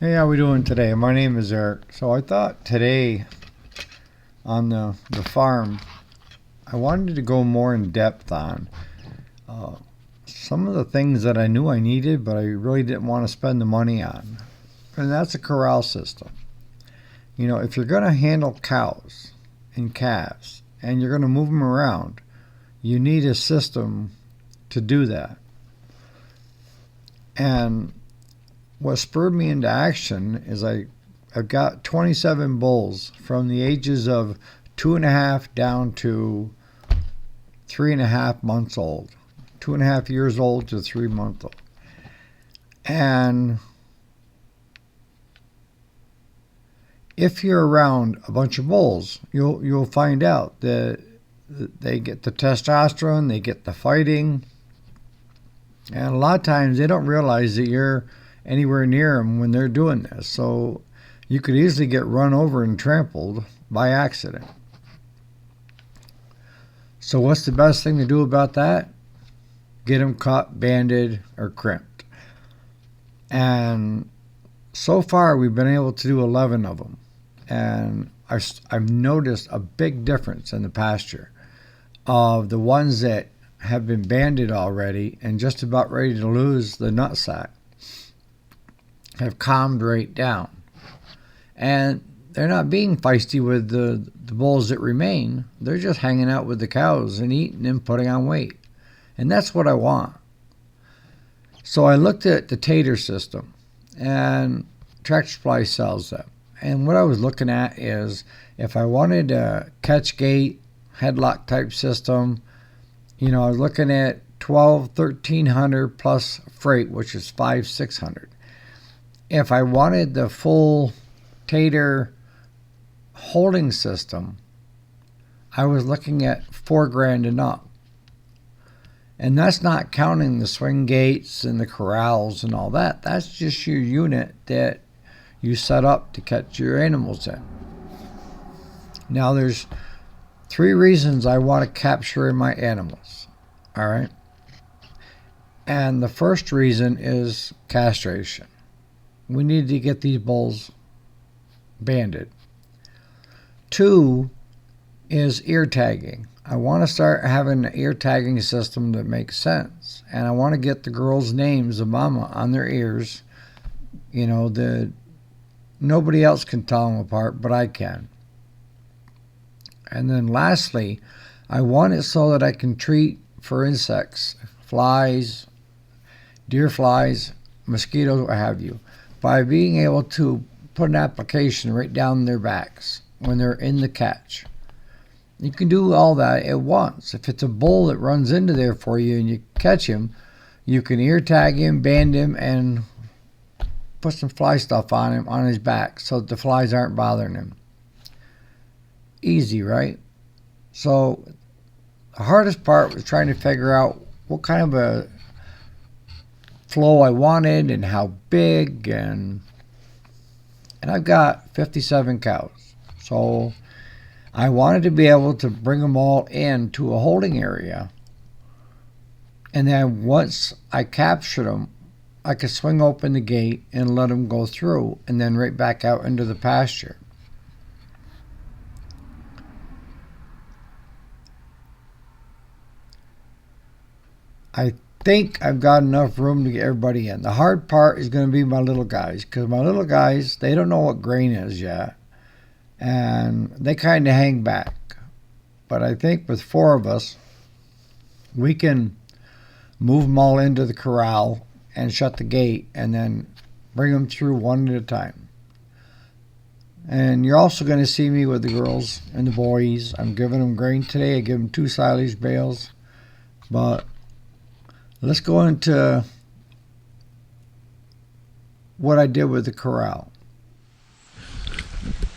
Hey, how we doing today? My name is Eric. So I thought today on the farm, I wanted to go more in depth on uh, some of the things that I knew I needed, but I really didn't want to spend the money on. And that's a corral system. If you're going to handle cows and calves and you're going to move them around, you need a system to do that. And what spurred me into action is I've got 27 bulls from the ages of 2.5 down to 3.5 months old, 2.5 years old to 3 months old. And if you're around a bunch of bulls, you'll find out that they get the testosterone, they get the fighting, and a lot of times they don't realize that you're anywhere near them when they're doing this. So you could easily get run over and trampled by accident. So what's the best thing to do about that? Get them cut, banded, or crimped. And so far we've been able to do 11 of them. And I've noticed a big difference in the pasture of the ones that have been banded already and just about ready to lose the nutsack have calmed right down. And they're not being feisty with the bulls that remain. They're just hanging out with the cows and eating and putting on weight. And that's what I want. So I looked at the tater system, and Tractor Supply sells them. And what I was looking at is if I wanted a catch gate, headlock type system, I was looking at 1,300 plus freight, which is 5,600. If I wanted the full tater holding system, I was looking at $4,000 and up. And that's not counting the swing gates and the corrals and all that. That's just your unit that you set up to catch your animals in. Now there's 3 reasons I want to capture my animals. All right. And the first reason is castration. We need to get these bulls banded. 2 is ear tagging. I want to start having an ear tagging system that makes sense. And I want to get the girls' names of mama on their ears. That nobody else can tell them apart, but I can. And then lastly, I want it so that I can treat for insects, flies, deer flies, mosquitoes, what have you, by being able to put an application right down their backs when they're in the catch. You can do all that at once. If it's a bull that runs into there for you and you catch him, you can ear tag him, band him, and put some fly stuff on him, on his back, so that the flies aren't bothering him. Easy, right? So the hardest part was trying to figure out what kind of a flow I wanted and how big, and I've got 57 cows. So I wanted to be able to bring them all into a holding area. And then once I captured them, I could swing open the gate and let them go through and then right back out into the pasture. I think I've got enough room to get everybody in. The hard part is going to be my little guys, because my little guys, they don't know what grain is yet. And they kind of hang back. But I think with 4 of us, we can move them all into the corral and shut the gate and then bring them through one at a time. And you're also going to see me with the girls and the boys. I'm giving them grain today. I give them 2 silage bales. But let's go into what I did with the corral.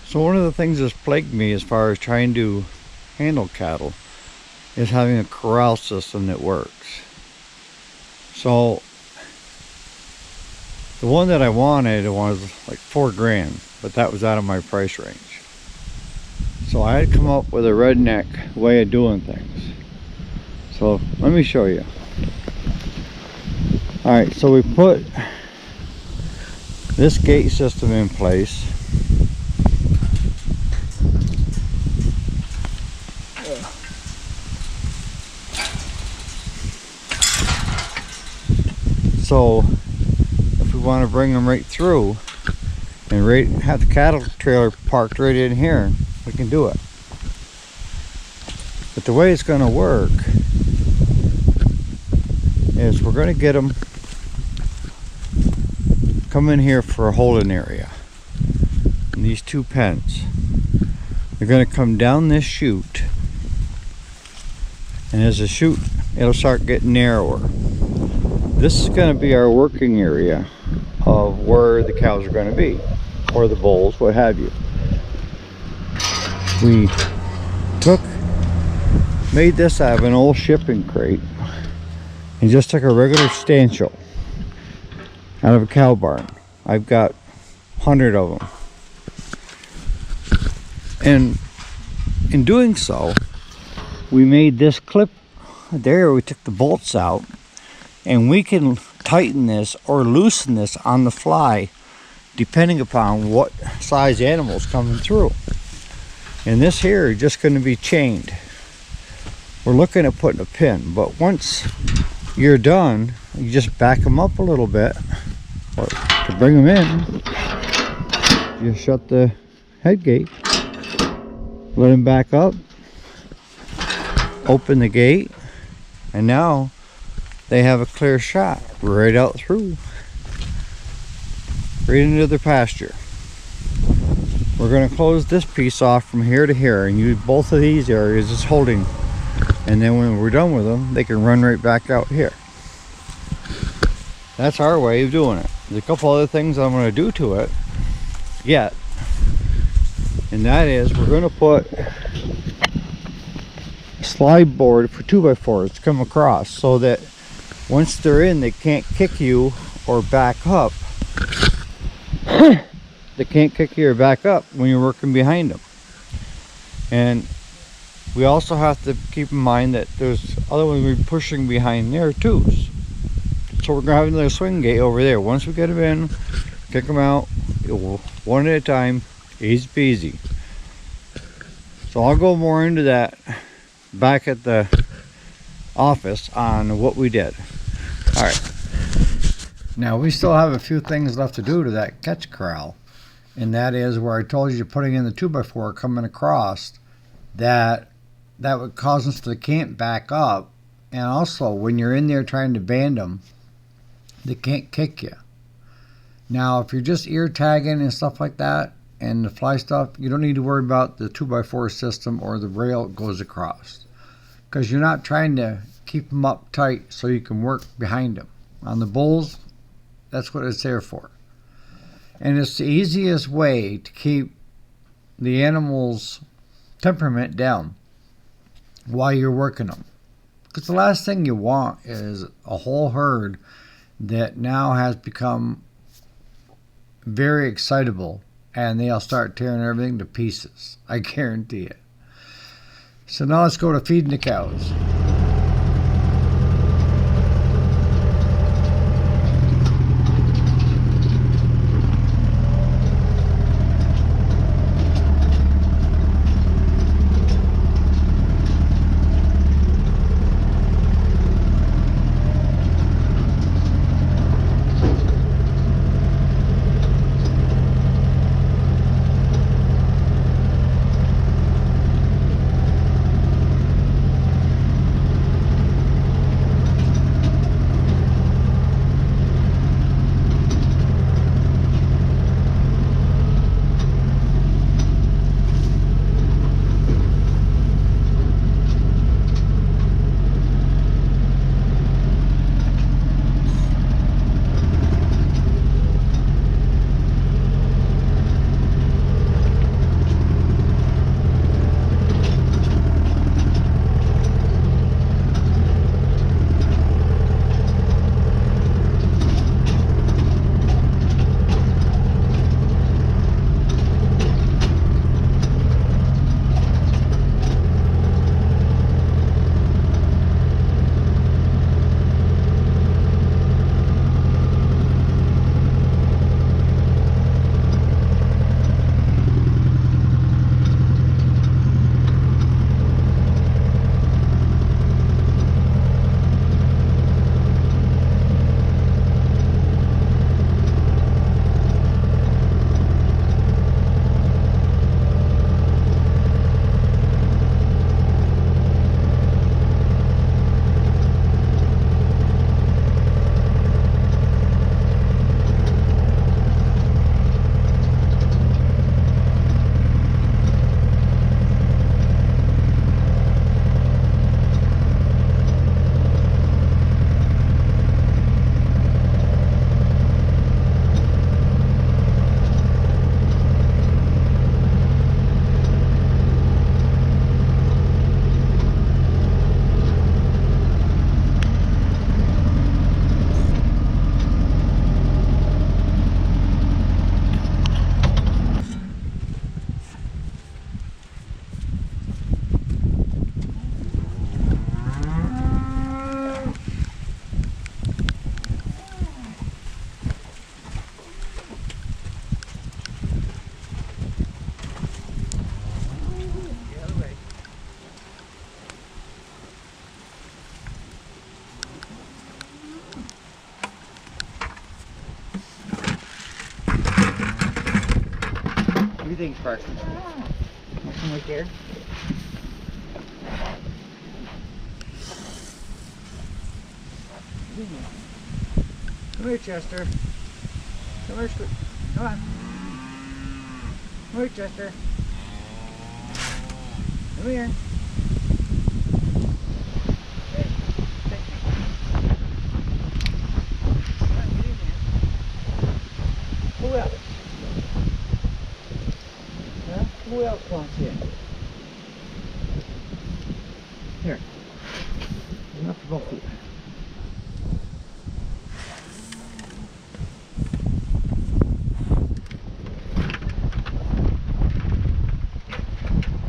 So one of the things that's plagued me as far as trying to handle cattle is having a corral system that works. So the one that I wanted was like $4,000, but that was out of my price range. So I had to come up with a redneck way of doing things. So let me show you. Alright, so we put this gate system in place. So if we want to bring them right through and have the cattle trailer parked right in here, we can do it. But the way it's going to work is we're going to get them come in here for a holding area in these two pens. They're going to come down this chute, and as the chute, it'll start getting narrower. This is going to be our working area of where the cows are going to be, or the bulls, what have you. We made this out of an old shipping crate and just took a regular stanchial out of a cow barn. I've got 100 of them. And in doing so, we made this clip there. We took the bolts out, and we can tighten this or loosen this on the fly depending upon what size animal's coming through. And this here is just going to be chained. We're looking at putting a pin, but once you're done, you just back them up a little bit. Or to bring them in, you shut the head gate, let them back up, open the gate, and now they have a clear shot right out through, right into their pasture. We're going to close this piece off from here to here and use both of these areas as holding, and then when we're done with them, they can run right back out here. That's our way of doing it. There's a couple other things I'm going to do to it yet, and that is we're going to put a slide board for 2x4s to come across, so that once they're in, they can't kick you or back up. They can't kick you or back up when you're working behind them. And we also have to keep in mind that there's other ones we're pushing behind there too. So we're going to have another swing gate over there. Once we get them in, kick them out, one at a time, easy peasy. So I'll go more into that back at the office on what we did. All right. Now we still have a few things left to do to that catch corral, and that is where I told you putting in the 2x4 coming across, that would cause us to can't back up, and also when you're in there trying to band them, they can't kick you. Now if you're just ear tagging and stuff like that and the fly stuff, you don't need to worry about the 2x4 system or the rail goes across, because you're not trying to keep them up tight so you can work behind them. On the bulls, that's what it's there for. And it's the easiest way to keep the animal's temperament down while you're working them. Because the last thing you want is a whole herd that now has become very excitable, and they'll start tearing everything to pieces. I guarantee it. So now let's go to feeding the cows. do you think, Sparky? Come right there. Come here, Chester. Come here, Squid. Come on. Come here, Chester. Come here. Hey, take me. Come on, get in there. Who else? Huh? Who else wants in? Here. Enough for both of you.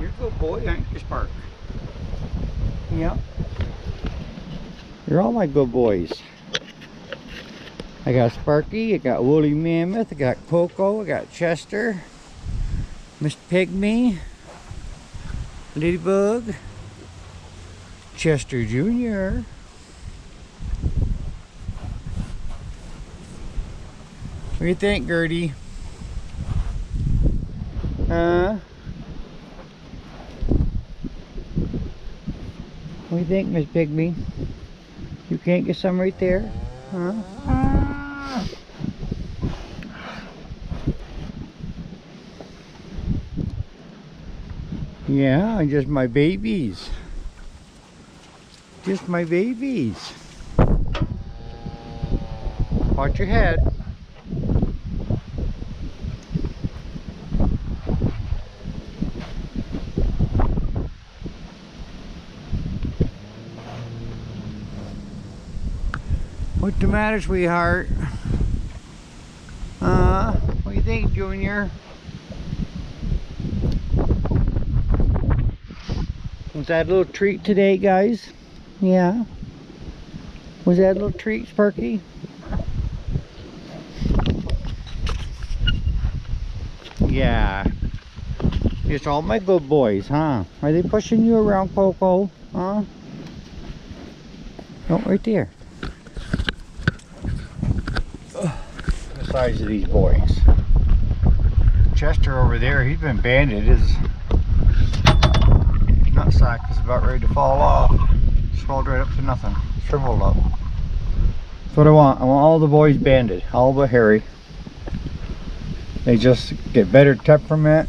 You're a good boy, ain't you, Spark? Yeah. You're all my good boys. I got Sparky, I got Woolly Mammoth, I got Coco, I got Chester, Miss Pygmy, Ladybug, Chester Jr. What do you think, Gertie? Huh? What do you think, Miss Pygmy? You can't get some right there? Huh? Yeah, just my babies. Just my babies. Watch your head. What's the matter, sweetheart? What do you think, Junior? Was that a little treat today, guys? Yeah. Was that a little treat, Sparky? Yeah. Just all my good boys, huh? Are they pushing you around, Coco? Huh? Oh, right there. The size of these boys. Chester over there, he's been banded. His nutsack is about ready to fall off. Swelled right up to nothing. Shriveled up. That's what I want. I want all the boys banded. All but Harry. They just get better temperament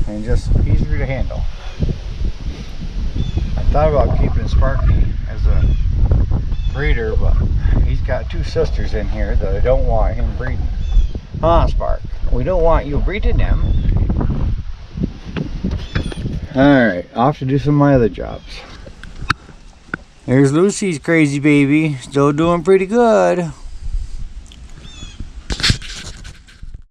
and just easier to handle. I thought about keeping Sparky as a breeder, but he's got two sisters in here that I don't want him breeding. Huh, Spark? We don't want you breeding them. Alright, off to do some of my other jobs. There's Lucy's crazy baby, still doing pretty good.